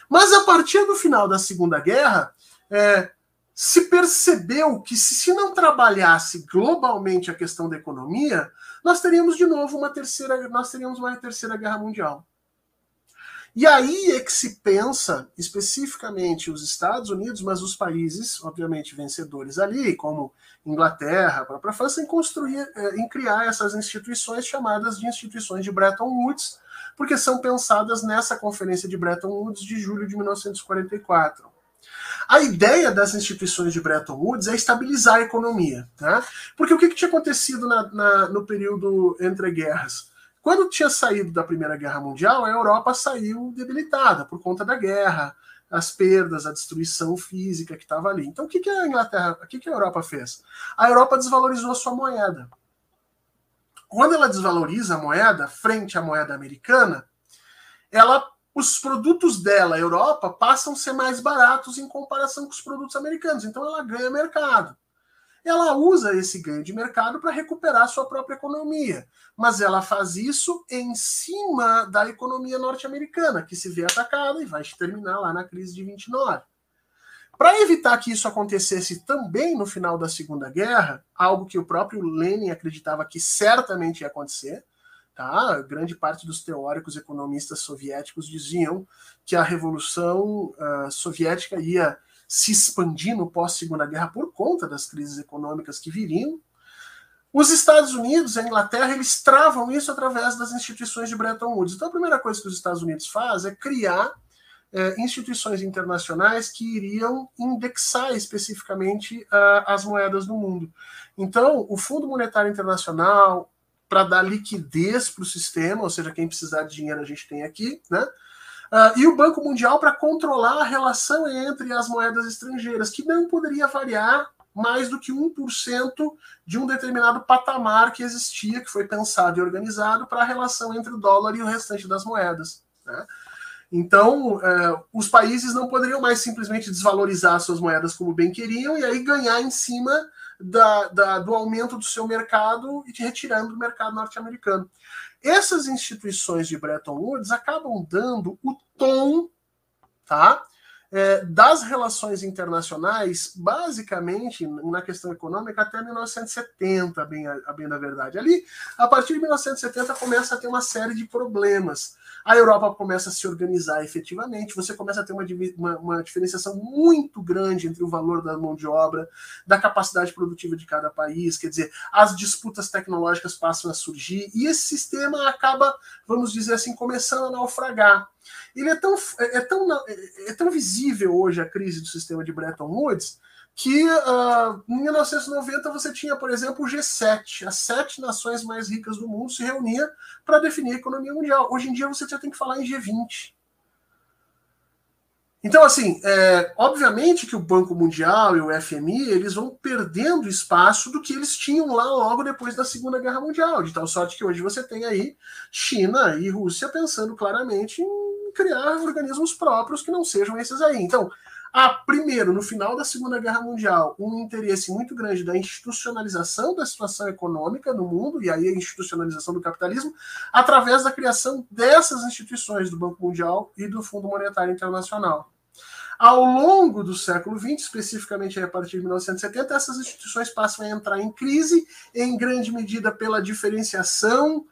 Mas a partir do final da Segunda Guerra, se percebeu que se não trabalhasse globalmente a questão da economia, nós teríamos de novo uma terceira guerra mundial. E aí é que se pensa, especificamente os Estados Unidos, mas os países, obviamente, vencedores ali, como Inglaterra, a própria França, em criar essas instituições chamadas de instituições de Bretton Woods, porque são pensadas nessa conferência de Bretton Woods de julho de 1944. A ideia das instituições de Bretton Woods é estabilizar a economia. Tá? Porque o que tinha acontecido no período entre guerras? Quando tinha saído da Primeira Guerra Mundial, a Europa saiu debilitada por conta da guerra, as perdas, a destruição física que estava ali. Então, o que a Inglaterra, o que a Europa fez? A Europa desvalorizou a sua moeda. Quando ela desvaloriza a moeda frente à moeda americana, os produtos dela, a Europa, passam a ser mais baratos em comparação com os produtos americanos. Então, ela ganha mercado. Ela usa esse ganho de mercado para recuperar sua própria economia, mas ela faz isso em cima da economia norte-americana, que se vê atacada e vai terminar lá na crise de 29. Para evitar que isso acontecesse também no final da Segunda Guerra, algo que o próprio Lenin acreditava que certamente ia acontecer, tá? Grande parte dos teóricos economistas soviéticos diziam que a Revolução Soviética ia se expandindo pós-Segunda Guerra por conta das crises econômicas que viriam. Os Estados Unidos e a Inglaterra, eles travam isso através das instituições de Bretton Woods. Então, a primeira coisa que os Estados Unidos faz é criar instituições internacionais que iriam indexar especificamente as moedas do mundo. Então, o Fundo Monetário Internacional, para dar liquidez para o sistema, ou seja, quem precisar de dinheiro a gente tem aqui, né? E o Banco Mundial para controlar a relação entre as moedas estrangeiras, que não poderia variar mais do que 1% de um determinado patamar que existia, que foi pensado e organizado para a relação entre o dólar e o restante das moedas. Né? Então, os países não poderiam mais simplesmente desvalorizar suas moedas como bem queriam e aí ganhar em cima do aumento do seu mercado e retirando do mercado norte-americano. Essas instituições de Bretton Woods acabam dando o tom, tá, das relações internacionais, basicamente, na questão econômica, até 1970, a bem da verdade. Ali, a partir de 1970, começa a ter uma série de problemas. A Europa começa a se organizar efetivamente, você começa a ter uma diferenciação muito grande entre o valor da mão de obra, da capacidade produtiva de cada país, quer dizer, as disputas tecnológicas passam a surgir, e esse sistema acaba, vamos dizer assim, começando a naufragar. Ele é tão visível hoje a crise do sistema de Bretton Woods que em 1990 você tinha, por exemplo, o G7, as 7 nações mais ricas do mundo se reuniam para definir a economia mundial. Hoje em dia você já tem que falar em G20. Então, assim, obviamente que o Banco Mundial e o FMI, eles vão perdendo espaço do que eles tinham lá logo depois da Segunda Guerra Mundial, de tal sorte que hoje você tem aí China e Rússia pensando claramente em criar organismos próprios que não sejam esses aí. Então, primeiro, no final da Segunda Guerra Mundial, um interesse muito grande da institucionalização da situação econômica no mundo, e aí a institucionalização do capitalismo, através da criação dessas instituições do Banco Mundial e do Fundo Monetário Internacional. Ao longo do século XX, especificamente a partir de 1970, essas instituições passam a entrar em crise, em grande medida pela diferenciação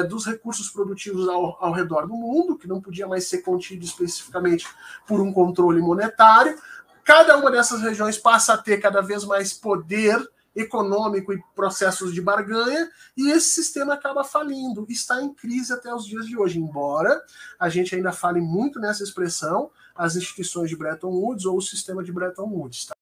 dos recursos produtivos ao redor do mundo, que não podia mais ser contido especificamente por um controle monetário. Cada uma dessas regiões passa a ter cada vez mais poder econômico e processos de barganha, e esse sistema acaba falindo, está em crise até os dias de hoje, embora a gente ainda fale muito nessa expressão, as instituições de Bretton Woods ou o sistema de Bretton Woods. Tá?